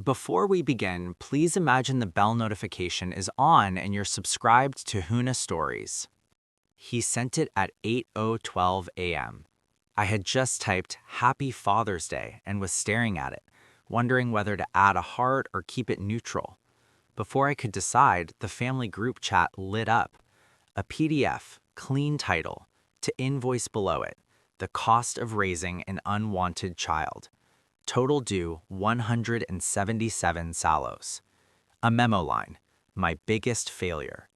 Before we begin, please imagine the bell notification is on and you're subscribed to Huna Stories. He sent it at 8:12 a.m. I had just typed Happy Father's Day and was staring at it, wondering whether to add a heart or keep it neutral. Before I could decide, the family group chat lit up. A PDF, clean title, to invoice below it, the cost of raising an unwanted child. Total due 177 salos. A memo line, my biggest failure.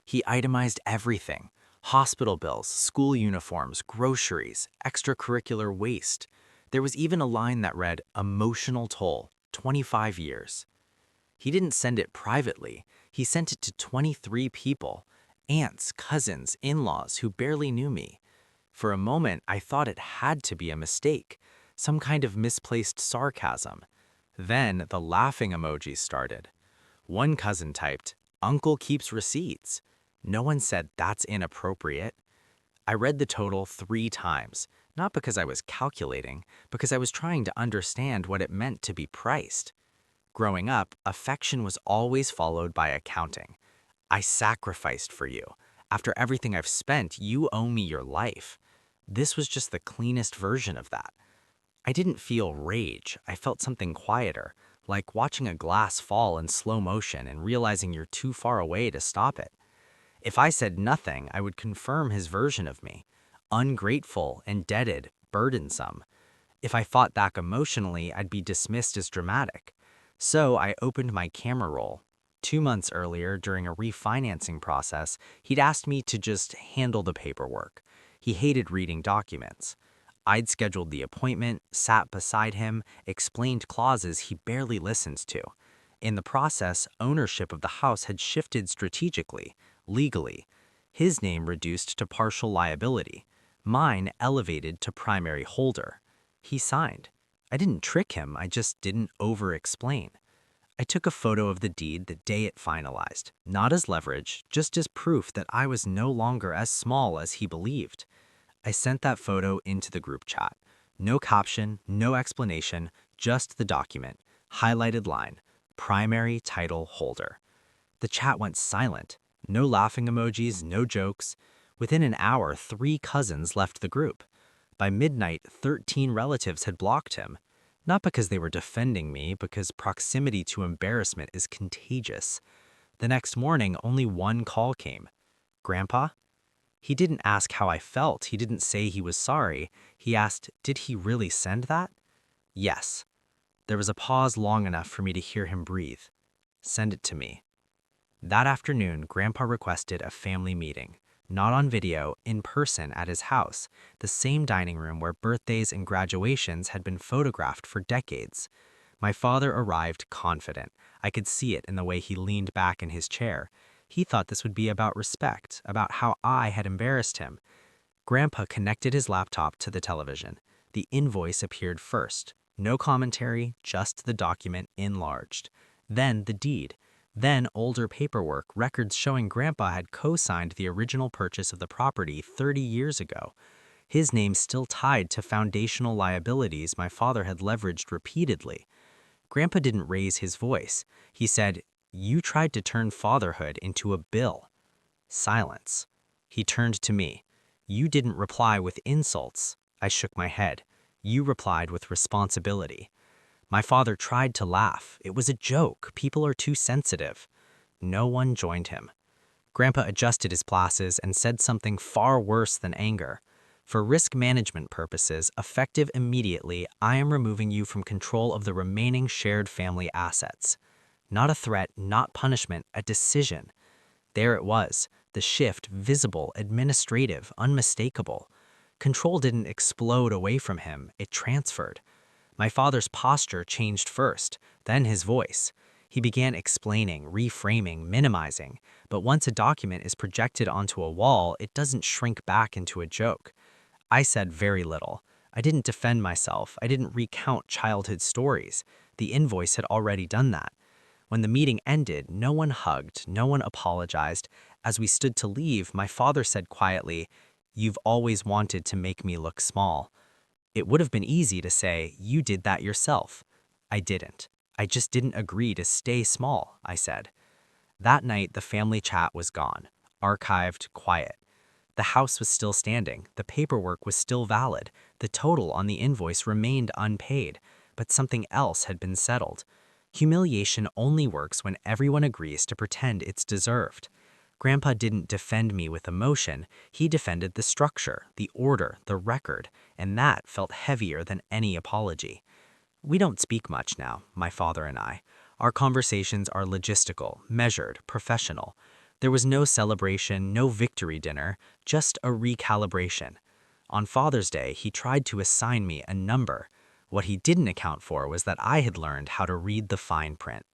He itemized everything: hospital bills, school uniforms, groceries, extracurricular waste. There was even a line that read, emotional toll, 25 years. He didn't send it privately. He sent it to 23 people, aunts, cousins, in-laws who barely knew me. For a moment, I thought it had to be a mistake, some kind of misplaced sarcasm. Then the laughing emojis started. One cousin typed, "Uncle keeps receipts." No one said that's inappropriate. I read the total 3 times, not because I was calculating, because I was trying to understand what it meant to be priced. Growing up, affection was always followed by accounting. I sacrificed for you. After everything I've spent, you owe me your life. This was just the cleanest version of that. I didn't feel rage. I felt something quieter, like watching a glass fall in slow motion and realizing you're too far away to stop it. If I said nothing, I would confirm his version of me. Ungrateful, indebted, burdensome. If I fought back emotionally, I'd be dismissed as dramatic. So I opened my camera roll. 2 months earlier, during a refinancing process, he'd asked me to just handle the paperwork. He hated reading documents. I'd scheduled the appointment, sat beside him, explained clauses he barely listens to. In the process, ownership of the house had shifted strategically, legally. His name reduced to partial liability. Mine elevated to primary holder. He signed. I didn't trick him, I just didn't over-explain. I took a photo of the deed the day it finalized, not as leverage, just as proof that I was no longer as small as he believed. I sent that photo into the group chat. No caption, no explanation, just the document. Highlighted line, primary title holder. The chat went silent. No laughing emojis, no jokes. Within an hour, 3 cousins left the group. By midnight, 13 relatives had blocked him. Not because they were defending me, because proximity to embarrassment is contagious. The next morning, only one call came. "Grandpa?" He didn't ask how I felt. He didn't say he was sorry. He asked, did he really send that? Yes. There was a pause long enough for me to hear him breathe. Send it to me. That afternoon, Grandpa requested a family meeting. Not on video, in person at his house, the same dining room where birthdays and graduations had been photographed for decades. My father arrived confident. I could see it in the way he leaned back in his chair. He thought this would be about respect, about how I had embarrassed him. Grandpa connected his laptop to the television. The invoice appeared first. No commentary, just the document enlarged. Then the deed. Then older paperwork, records showing Grandpa had co-signed the original purchase of the property 30 years ago. His name still tied to foundational liabilities my father had leveraged repeatedly. Grandpa didn't raise his voice. He said, "You tried to turn fatherhood into a bill." Silence. He turned to me. "You didn't reply with insults." I shook my head. "You replied with responsibility." My father tried to laugh. It was a joke. People are too sensitive. No one joined him. Grandpa adjusted his glasses and said something far worse than anger. "For risk management purposes, effective immediately, I am removing you from control of the remaining shared family assets." Not a threat, not punishment, a decision. There it was, the shift, visible, administrative, unmistakable. Control didn't explode away from him, it transferred. My father's posture changed first, then his voice. He began explaining, reframing, minimizing. But once a document is projected onto a wall, it doesn't shrink back into a joke. I said very little. I didn't defend myself. I didn't recount childhood stories. The invoice had already done that. When the meeting ended, no one hugged, no one apologized. As we stood to leave, my father said quietly, "You've always wanted to make me look small." It would have been easy to say, "You did that yourself." I didn't. I just didn't agree to stay small, I said. That night, the family chat was gone, archived, quiet. The house was still standing, the paperwork was still valid, the total on the invoice remained unpaid, but something else had been settled. Humiliation only works when everyone agrees to pretend it's deserved. Grandpa didn't defend me with emotion, he defended the structure, the order, the record, and that felt heavier than any apology. We don't speak much now, my father and I. Our conversations are logistical, measured, professional. There was no celebration, no victory dinner, just a recalibration. On Father's Day, he tried to assign me a number. What he didn't account for was that I had learned how to read the fine print.